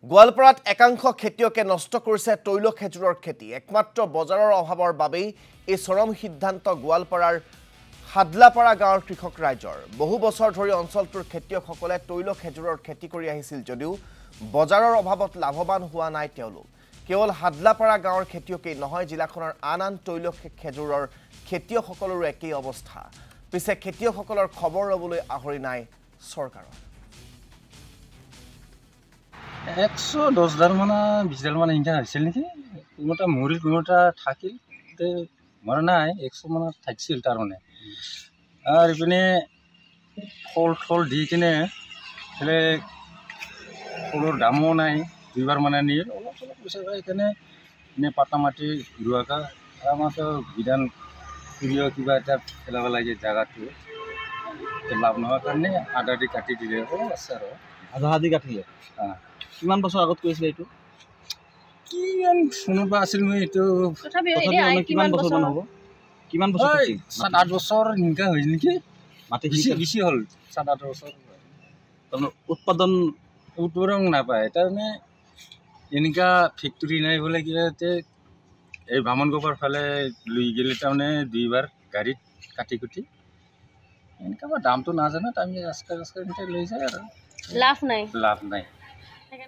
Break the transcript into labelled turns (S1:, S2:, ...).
S1: গোৱালপাৰাত একাংশ খেতিয়কে নষ্ট কৰিছে তৈল খেজুৰৰ খেতি। একমাত্ৰ বজাৰৰ অভাৱৰ বাবেই এই চৰম সিদ্ধান্ত গোৱালপাৰাৰ হাদলাপাৰা গাঁৱৰ কৃষক ৰাইজৰ। বহু বছৰ ধৰি অঞ্চলটোৰ খেতিয়কসকলে তৈল খেজুৰৰ খেতি কৰি আহিছিল যদিও বজাৰৰ অভাৱত লাভৱান হোৱা নাই তেওঁলোক। কেৱল হাদলাপাৰা গাঁৱৰ খেতিয়কেই নহয়, জিলাখনৰ আন আন তৈল খেজুৰৰ খেতিয়কসকলৰো একেই অৱস্থা। পিছে খেতিয়কসকলৰ খবৰ ল'বলৈ আহৰি নাই চৰকাৰৰ।
S2: 110 ডাল মানে 20 ডাল মানে ইনকা হৈছিল নেকি, কোনোটা মৰিল কোনোটা থাকিল, মৰা নাই 100 মানত থাকিছিল তাৰমানে। আৰু ইপিনে ফল দি কিনে ফেলে ফলৰ দামো নাই, দুইবাৰ মানে নিয়ে অলপ অলপ পইচা পায়। সেইকাৰণে এনে পাতা মাটি ৰোৱাকা আমাৰতো বিধান প্ৰিয় কিবা এটা পেলাব লাগে জেগাটো, লাভ নোহোৱাৰ কাৰণে আধা দি কাটি দিলে অলপ আছে আৰু
S3: আধা দি কাটিলে। কিমান বছৰ আগত কৈছিলে এইটো?
S2: কিমান শুনিব আছিল মই এইটো
S3: কিমান বছৰ মান হ'ব? কিমান বছৰ?
S2: 7-8 বছৰ নিকা হৈছে নেকি,
S3: মাটি
S2: বেছি হ'ল 7-8 বছৰ।
S3: তাৰমানে উৎপাদন
S2: নাপায় তাৰমানে এনেকা ফেক্টৰী নাই বোলে কিবা। এই বামনগোপাৰ ফালে লৈ গ'লে তাৰমানে দুইবাৰ গাড়ীত কাটি কুটি এনেকুৱা দামটো নাজানো, তাৰমানে ৰাস্তা এনেকৈ লৈ যায় আৰু লাভ নাই।